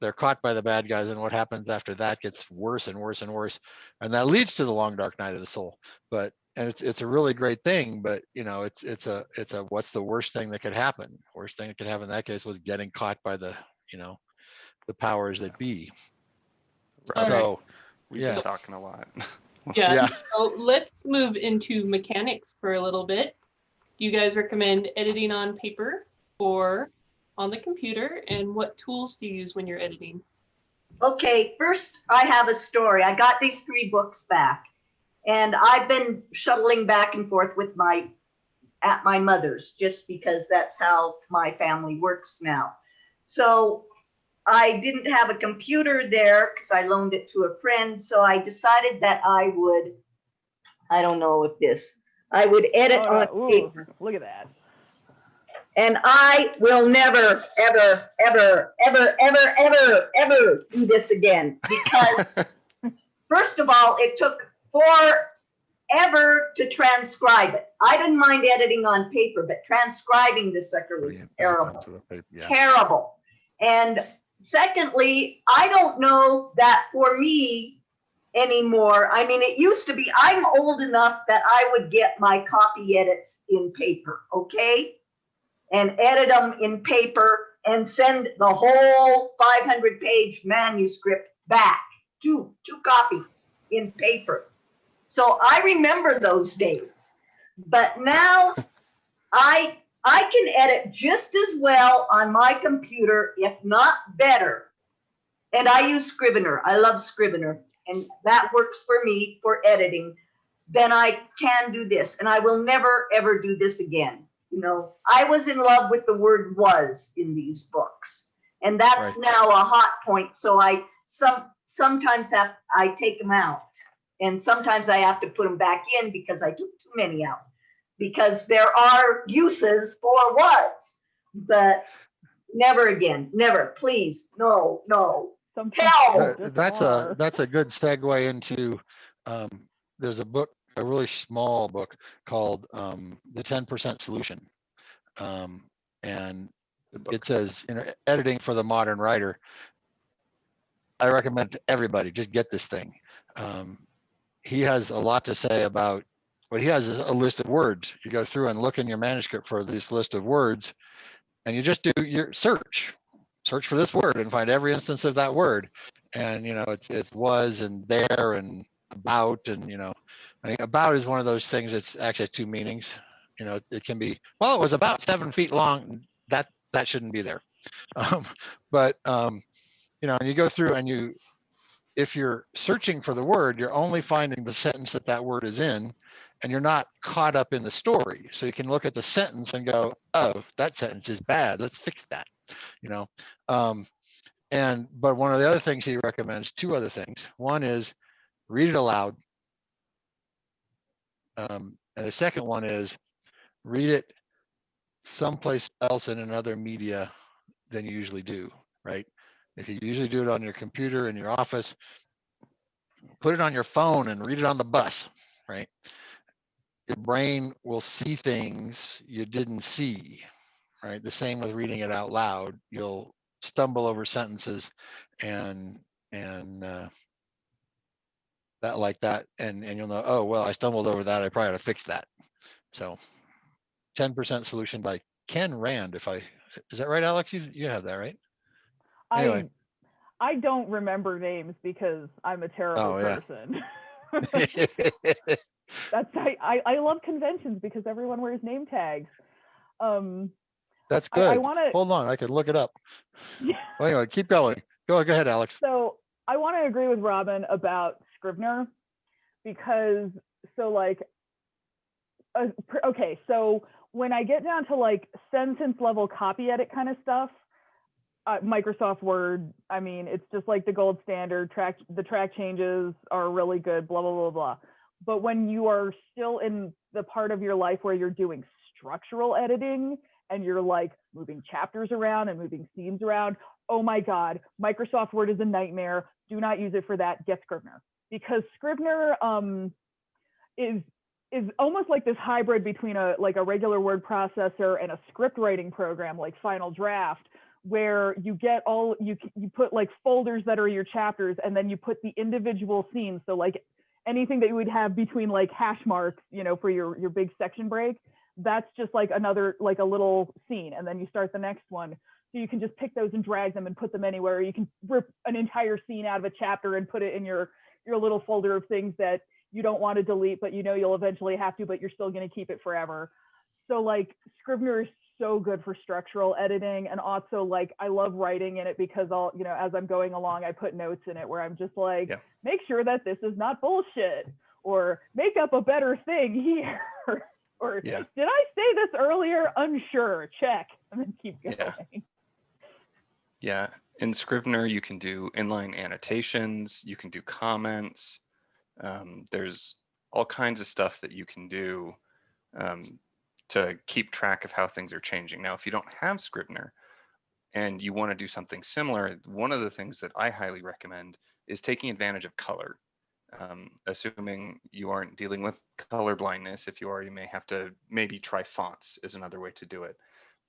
they're caught by the bad guys, and what happens after that gets worse and worse and worse. And that leads to the long dark night of the soul. But and it's a really great thing, but you know, it's a what's the worst thing that could happen? Worst thing that could happen in that case was getting caught by the, you know, the powers that be. Right. So We've yeah. been talking a lot. Yeah. So let's move into mechanics for a little bit. Do you guys recommend editing on paper or on the computer? And what tools do you use when you're editing? Okay, first I have a story. I got these 3 books back, and I've been shuttling back and forth with at my mother's, just because that's how my family works now. So I didn't have a computer there because I loaned it to a friend. So I decided that I would, I would edit on paper. Look at that. And I will never, ever, ever, ever, ever, ever, ever do this again. Because first of all, it took forever to transcribe it. I didn't mind editing on paper, but transcribing this sucker was terrible. Terrible. And secondly, I don't know that for me anymore. I mean, it used to be, I'm old enough that I would get my copy edits in paper, okay? And edit them in paper and send the whole 500-page manuscript back, two copies in paper. So I remember those days. But now I I can edit just as well on my computer, if not better. And I use Scrivener. I love Scrivener. And that works for me for editing. Then I can do this. And I will never, ever do this again. You know, I was in love with the word was in these books. And that's now a hot point. So I sometimes I take them out. And sometimes I have to put them back in because I took too many out. Because there are uses for was. But never again. Never. Please. No, no. Hell. That's a good segue into there's a book, a really small book called The 10% Solution. And it says, you know, editing for the modern writer. I recommend to everybody, just get this thing. He has a lot to say about what he has is a list of words. You go through and look in your manuscript for this list of words, and you just do your search for this word and find every instance of that word. And, you know, it's was and there and about, and, you know, I think about is one of those things that's actually has two meanings. You know, it can be, well, it was about 7 feet long. That shouldn't be there. But you know, and you go through and if you're searching for the word, you're only finding the sentence that word is in, and you're not caught up in the story. So you can look at the sentence and go, oh, that sentence is bad. Let's fix that, you know. But one of the other things he recommends, two other things. One is read it aloud. And the second one is read it someplace else in another media than you usually do, right? If you usually do it on your computer in your office, put it on your phone and read it on the bus, right? Your brain will see things you didn't see, right? The same with reading it out loud. You'll stumble over sentences and that like that, and you'll know, oh, well, I stumbled over that. I probably ought to fix that. So 10% Solution by Ken Rand. Is that right, Alex? You have that, right? Anyway. I don't remember names because I'm a terrible person. I love conventions because everyone wears name tags. That's good. Hold on, I could look it up. Well, anyway, keep going. Go ahead, Alex. So I want to agree with Robin about Scrivener because okay, so when I get down to like sentence level copy edit kind of stuff, Microsoft Word, I mean, it's just like the gold standard. The track changes are really good, blah, blah, blah, blah. But when you are still in the part of your life where you're doing structural editing and you're like moving chapters around and moving scenes around, oh my God, Microsoft Word is a nightmare. Do not use it for that. Get Scrivener. Because Scrivener is almost like this hybrid between a regular word processor and a script writing program like Final Draft, where you get you put like folders that are your chapters, and then you put the individual scenes. So like anything that you would have between like hash marks, you know, for your big section break, that's just like another, like a little scene. And then you start the next one. So you can just pick those and drag them and put them anywhere. You can rip an entire scene out of a chapter and put it in your little folder of things that you don't want to delete, but you know you'll eventually have to, but you're still going to keep it forever. So like Scrivener is so good for structural editing. And also like I love writing in it because as I'm going along, I put notes in it where I'm just like, make sure that this is not bullshit, or make up a better thing here. Or did I say this earlier? Unsure, check, and then keep going. Yeah, in Scrivener, you can do inline annotations, you can do comments. There's all kinds of stuff that you can do to keep track of how things are changing. Now, if you don't have Scrivener and you want to do something similar, one of the things that I highly recommend is taking advantage of color. Assuming you aren't dealing with color blindness. If you are, you may have to maybe try fonts is another way to do it.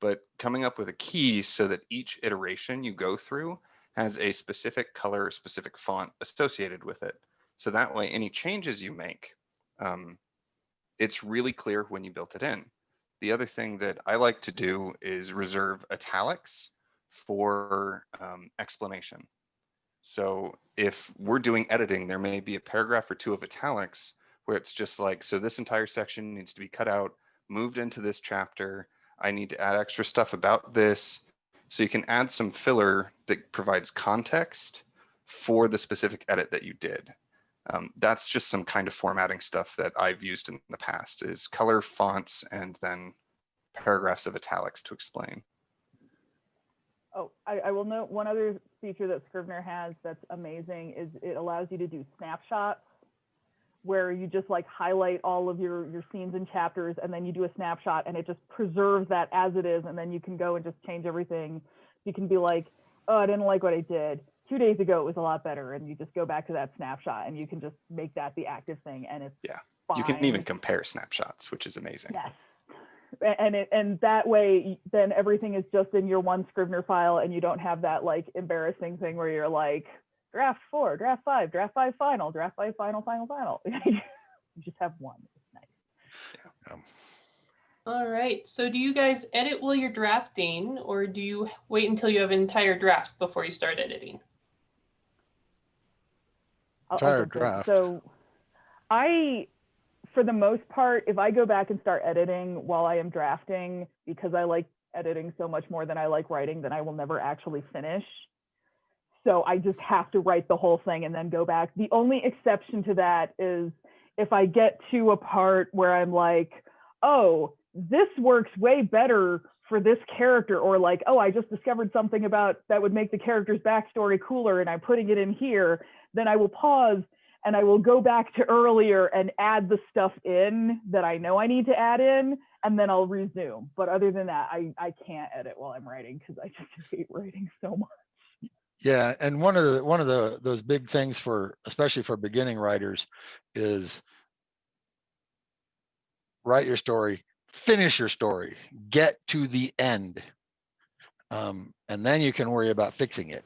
But coming up with a key so that each iteration you go through has a specific color, specific font associated with it. So that way, any changes you make, it's really clear when you built it in. The other thing that I like to do is reserve italics for explanation. So if we're doing editing, there may be a paragraph or two of italics where it's just like, so this entire section needs to be cut out, moved into this chapter. I need to add extra stuff about this. So you can add some filler that provides context for the specific edit that you did. That's just some kind of formatting stuff that I've used in the past, is color, fonts, and then paragraphs of italics to explain. Oh, I will note one other feature that Scrivener has that's amazing is it allows you to do snapshots where you just like highlight all of your scenes and chapters, and then you do a snapshot and it just preserves that as it is, and then you can go and just change everything. You can be like, oh, I didn't like what I did 2 days ago, it was a lot better, and you just go back to that snapshot and you can just make that the active thing, and it's fine. You can even compare snapshots, which is amazing. Yes. And that way, then everything is just in your one Scrivener file, and you don't have that like embarrassing thing where you're like, draft 4, draft 5, draft 5 final, draft 5 final. You just have one. It's nice. All right. So do you guys edit while you're drafting, or do you wait until you have an entire draft before you start editing? Entire draft. So for the most part, if I go back and start editing while I am drafting, because I like editing so much more than I like writing, then I will never actually finish. So I just have to write the whole thing and then go back. The only exception to that is if I get to a part where I'm like, oh, this works way better for this character, or like, oh, I just discovered something about that would make the character's backstory cooler and I'm putting it in here, then I will pause and I will go back to earlier and add the stuff in that I know I need to add in, and then I'll resume. But other than that, I can't edit while I'm writing because I just hate writing so much. Yeah, and one of those big things for, especially for beginning writers, is write your story, finish your story, get to the end, and then you can worry about fixing it.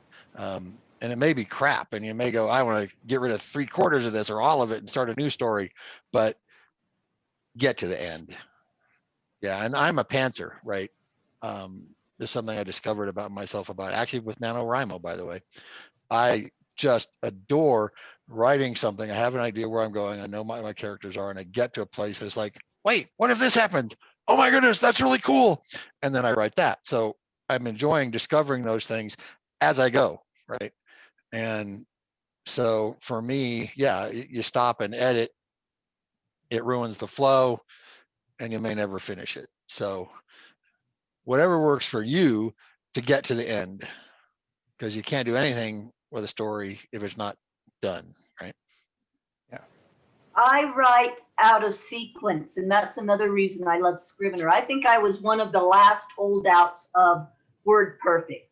And it may be crap, and you may go, I want to get rid of 3/4 of this or all of it and start a new story, but get to the end. Yeah, and I'm a pantser, right? There's something I discovered about myself actually with NaNoWriMo, by the way. I just adore writing something. I have an idea where I'm going. I know my characters are, and I get to a place that's like, wait, what if this happens? Oh my goodness, that's really cool. And then I write that. So I'm enjoying discovering those things as I go, right? And so for me, yeah, you stop and edit, it ruins the flow, and you may never finish it. So whatever works for you to get to the end, because you can't do anything with a story if it's not done, right? Yeah. I write out of sequence, and that's another reason I love Scrivener. I think I was one of the last holdouts of WordPerfect.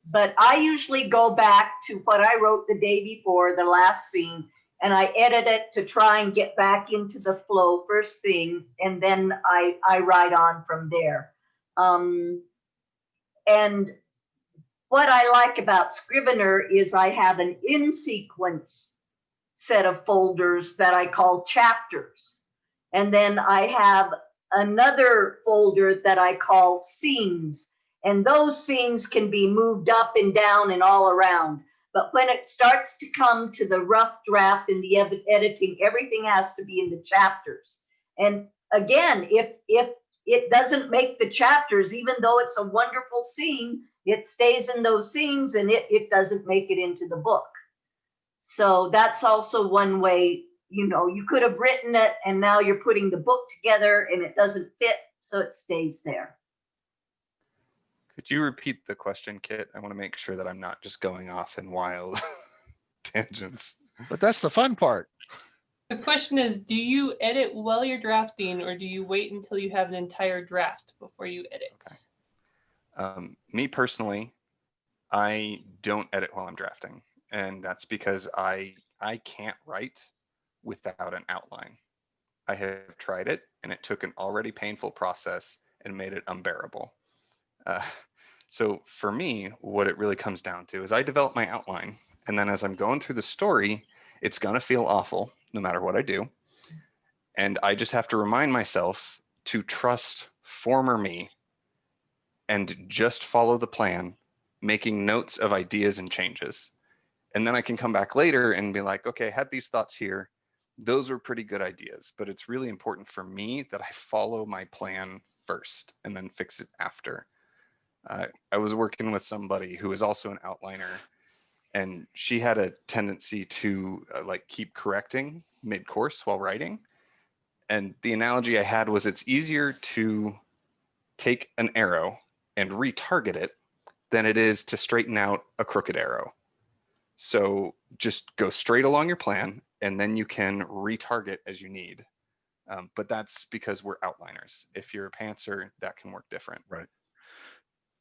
But I usually go back to what I wrote the day before, the last scene, and I edit it to try and get back into the flow first thing, and then I write on from there. And what I like about Scrivener is I have an in sequence set of folders that I call chapters. And then I have another folder that I call scenes. And those scenes can be moved up and down and all around. But when it starts to come to the rough draft and the editing, everything has to be in the chapters. And again, if it doesn't make the chapters, even though it's a wonderful scene, it stays in those scenes and it doesn't make it into the book. So that's also one way, you could have written it and now you're putting the book together and it doesn't fit, so it stays there. Could you repeat the question, Kit? I want to make sure that I'm not just going off in wild tangents. But that's the fun part. The question is, do you edit while you're drafting, or do you wait until you have an entire draft before you edit? Okay. Me personally, I don't edit while I'm drafting. And that's because I can't write without an outline. I have tried it, and it took an already painful process and made it unbearable. So for me, what it really comes down to is I develop my outline, and then as I'm going through the story, it's gonna feel awful no matter what I do. And I just have to remind myself to trust former me and just follow the plan, making notes of ideas and changes. And then I can come back later and be like, okay, I had these thoughts here. Those were pretty good ideas, but it's really important for me that I follow my plan first and then fix it after. I was working with somebody who was also an outliner, and she had a tendency to like keep correcting mid-course while writing. And the analogy I had was it's easier to take an arrow and retarget it than it is to straighten out a crooked arrow. So just go straight along your plan, and then you can retarget as you need. But that's because we're outliners. If you're a pantser, that can work different. Right.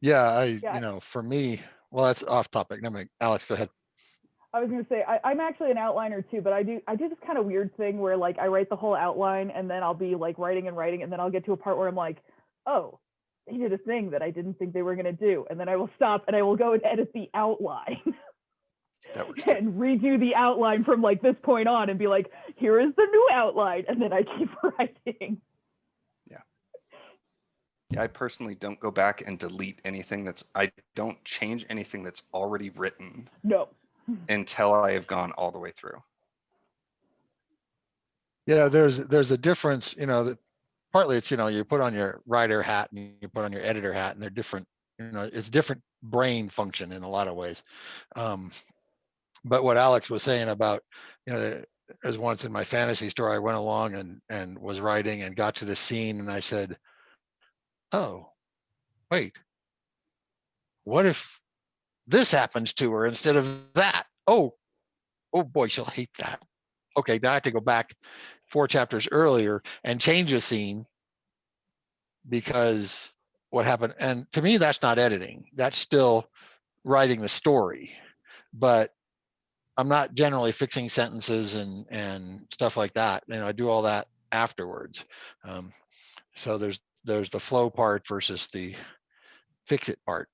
Yeah, Yeah. for me, well, that's off topic. No, Alex, go ahead. I was gonna say I'm actually an outliner too, but I do this kind of weird thing where like I write the whole outline and then I'll be like writing, and then I'll get to a part where I'm like, oh, they did a thing that I didn't think they were gonna do, and then I will stop and I will go and edit the outline That works too. and redo the outline from like this point on and be like, here is the new outline, and then I keep writing. Yeah, I personally don't go back and delete anything I don't change anything that's already written No. until I have gone all the way through. Yeah, there's a difference, that partly it's, you put on your writer hat and you put on your editor hat, and they're different, it's different brain function in a lot of ways. But what Alex was saying about, there's once in my fantasy story, I went along and was writing and got to the scene and I said, oh, wait, what if this happens to her instead of that? Oh boy, she'll hate that. Okay, now I have to go back 4 chapters earlier and change a scene because what happened. And to me, that's not editing. That's still writing the story. But I'm not generally fixing sentences and stuff like that. I do all that afterwards. So there's the flow part versus the fix it part.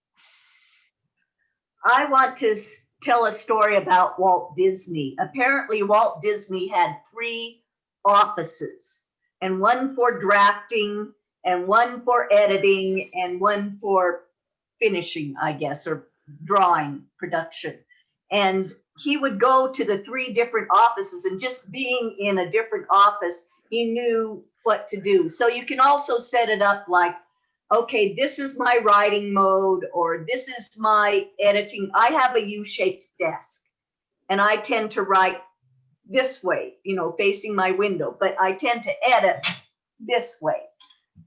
I want to tell a story about Walt Disney. Apparently, Walt Disney had 3 offices, and one for drafting, and one for editing, and one for finishing, I guess, or drawing production. And he would go to the 3 different offices, and just being in a different office, he knew what to do. So you can also set it up like, okay, this is my writing mode, or this is my editing. I have a U-shaped desk, and I tend to write this way, facing my window, but I tend to edit this way,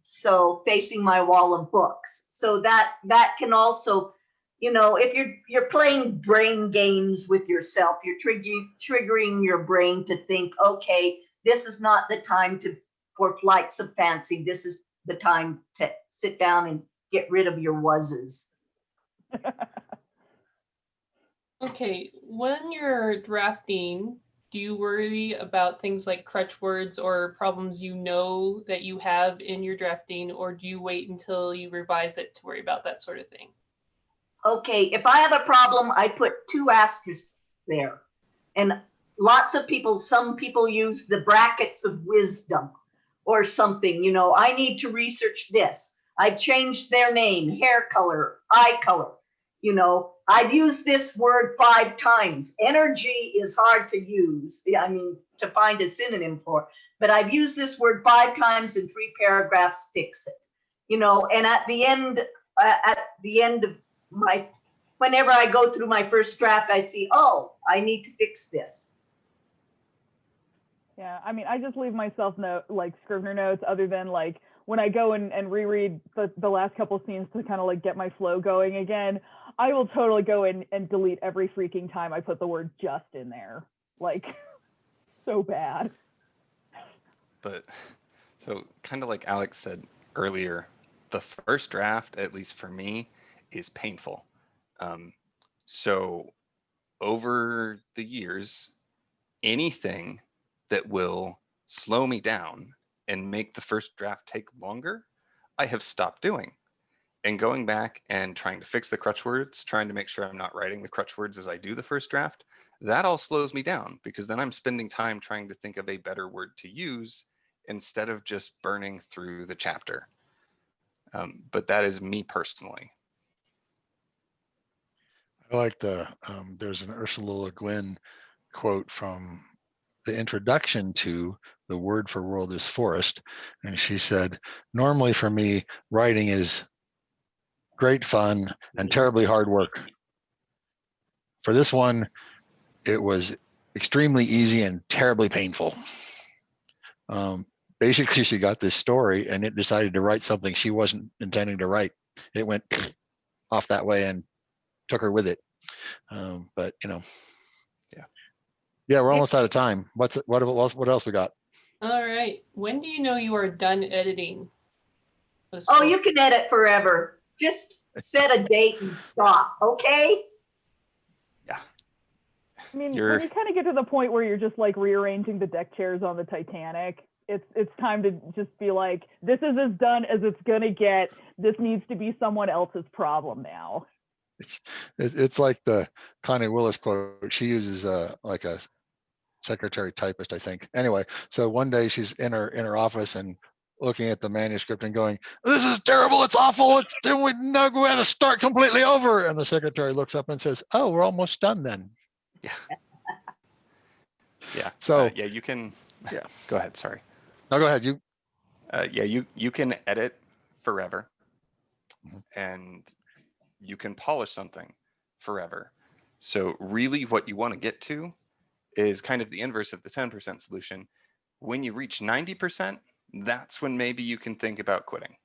so facing my wall of books. So that can also, if you're playing brain games with yourself, you're triggering your brain to think, okay, this is not the time for flights of fancy. This is the time to sit down and get rid of your wasses. Okay, when you're drafting, do you worry about things like crutch words or problems that you have in your drafting, or do you wait until you revise it to worry about that sort of thing? Okay, if I have a problem, I put 2 asterisks there. And some people use the brackets of wisdom or something, I need to research this. I've changed their name, hair color, eye color. I've used this word 5 times. Energy is hard to use. To find a synonym for, but I've used this word 5 times in 3 paragraphs, fix it. And at the end of whenever I go through my first draft, I see, oh, I need to fix this. Yeah, I just leave myself Scrivener notes, other than like when I go and reread the last couple scenes to kind of like get my flow going again. I will totally go in and delete every freaking time I put the word just in there. Like, so bad. But so kind of like Alex said earlier, the first draft, at least for me, is painful. So over the years, anything that will slow me down and make the first draft take longer, I have stopped doing. And going back and trying to fix the crutch words, trying to make sure I'm not writing the crutch words as I do the first draft, that all slows me down, because then I'm spending time trying to think of a better word to use instead of just burning through the chapter. But that is me personally. I like there's an Ursula Le Guin quote from the introduction to the word for world is forest. And she said, normally for me, writing is great fun and terribly hard work. For this one, it was extremely easy and terribly painful. Basically, she got this story and it decided to write something she wasn't intending to write. It went off that way and took her with it. But yeah, we're almost out of time. What else we got? All right. When do you know you are done editing? Oh, you can edit forever. Just set a date and stop, okay? Yeah. I mean, when you kind of get to the point where you're just like rearranging the deck chairs on the Titanic, it's time to just be like, this is as done as it's gonna get. This needs to be someone else's problem now. It's like the Connie Willis quote. She uses like a secretary typist, I think. Anyway, so one day she's in her office and looking at the manuscript and going, "This is terrible. It's awful. We had to start completely over." And the secretary looks up and says, "Oh, we're almost done then." Yeah. Yeah. So yeah, you can. Yeah. Go ahead. Sorry. No, go ahead. Yeah, you can edit forever, Mhm. and you can polish something forever. So really, what you want to get to is kind of the inverse of the 10% solution. When you reach 90%, that's when maybe you can think about quitting.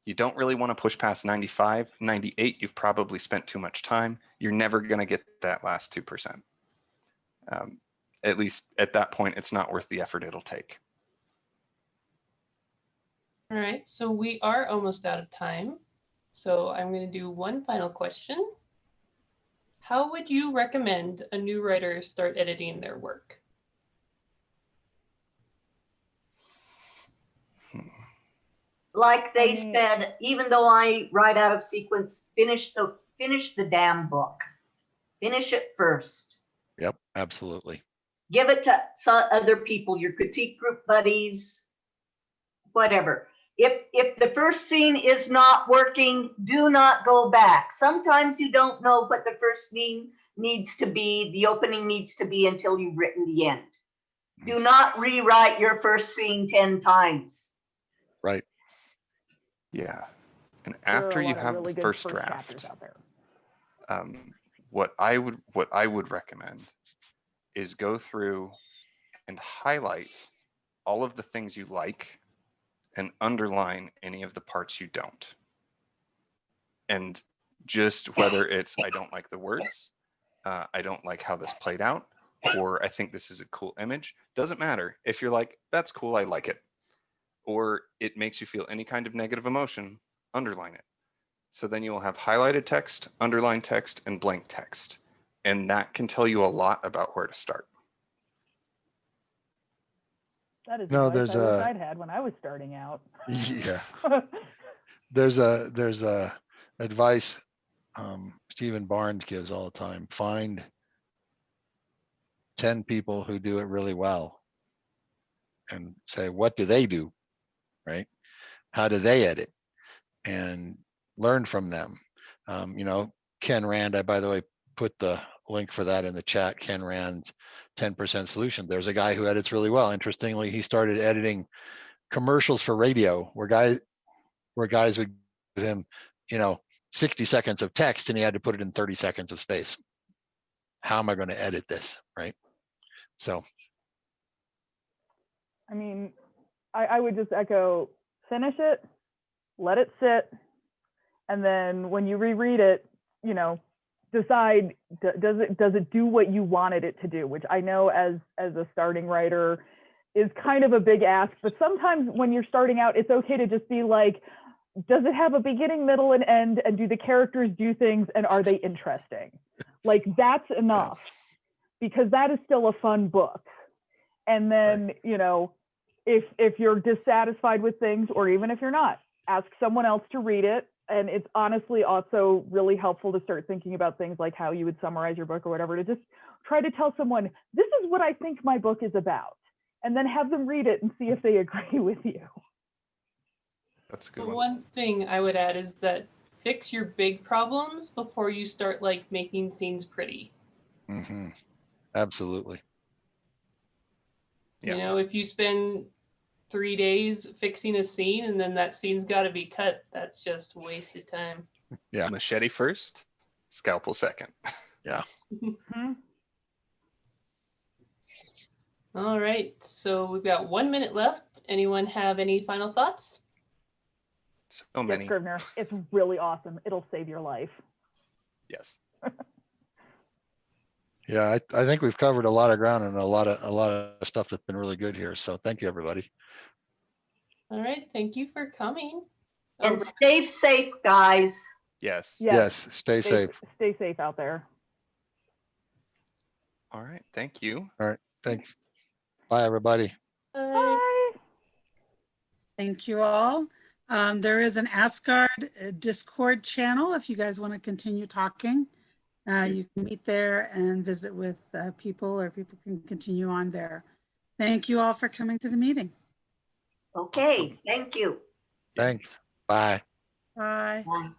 You don't really want to push past 95, 98. You've probably spent too much time. You're never going to get that last 2%. At least at that point, it's not worth the effort it'll take. All right, so we are almost out of time. So I'm going to do one final question. How would you recommend a new writer start editing their work? Like they said, even though I write out of sequence, finish the damn book. Finish it first. Yep, absolutely. Give it to some other people, your critique group buddies, whatever. If the first scene is not working, do not go back. Sometimes you don't know what the first scene needs to be, the opening needs to be until you've written the end. Do not rewrite your first scene 10 times. Right. Yeah. And after you have really the first draft, out there. what I would recommend is go through and highlight all of the things you like and underline any of the parts you don't. And just whether it's I don't like the words, I don't like how this played out, or I think this is a cool image, doesn't matter. If you're like, that's cool, I like it, or it makes you feel any kind of negative emotion, underline it. So then you will have highlighted text, underlined text, and blank text. And that can tell you a lot about where to start. That is No, advice I wish I'd had when I was starting out. Yeah. There's a advice Stephen Barnes gives all the time. Find 10 people who do it really well and say, what do they do? Right? How do they edit? And learn from them. Ken Rand, I, by the way, put the link for that in the chat. Ken Rand's 10% solution. There's a guy who edits really well. Interestingly, he started editing commercials for radio where guys would give him, 60 seconds of text and he had to put it in 30 seconds of space. How am I going to edit this? Right. So. I mean, I would just echo, finish it, let it sit, and then when you reread it, decide, does it do what you wanted it to do, which I know as a starting writer is kind of a big ask, but sometimes when you're starting out, it's okay to just be like, does it have a beginning, middle, and end, and do the characters do things, and are they interesting? Like, that's enough, because that is still a fun book. And then, right. If you're dissatisfied with things, or even if you're not, ask someone else to read it. And it's honestly also really helpful to start thinking about things like how you would summarize your book or whatever, to just try to tell someone, this is what I think my book is about, and then have them read it and see if they agree with you. That's a good one. one. One thing I would add is that fix your big problems before you start making scenes pretty. Mm-hmm. Absolutely. Yeah. You know, if you spend 3 days fixing a scene and then that scene's got to be cut, that's just wasted time. Yeah. Machete first, Scalpel second. Mhm. All right, so we've got 1 minute left. Anyone have any final thoughts? So Yes, many. Scrivener. It's really awesome. It'll save your life. Yes. Yeah, I think we've covered a lot of ground and a lot of stuff that's been really good here. So thank you, everybody. All right, thank you for coming. And Oh, stay safe, guys. Yes. Yes, stay safe. Stay safe out there. All right. Thank you. All right, thanks. Bye, everybody. bye. Bye. Thank you all. There is an Asgard Discord channel if you guys want to continue talking. You can meet there and visit with people, or people can continue on there. Thank you all for coming to the meeting. Okay, thank you. Thanks. Bye. Bye. Bye.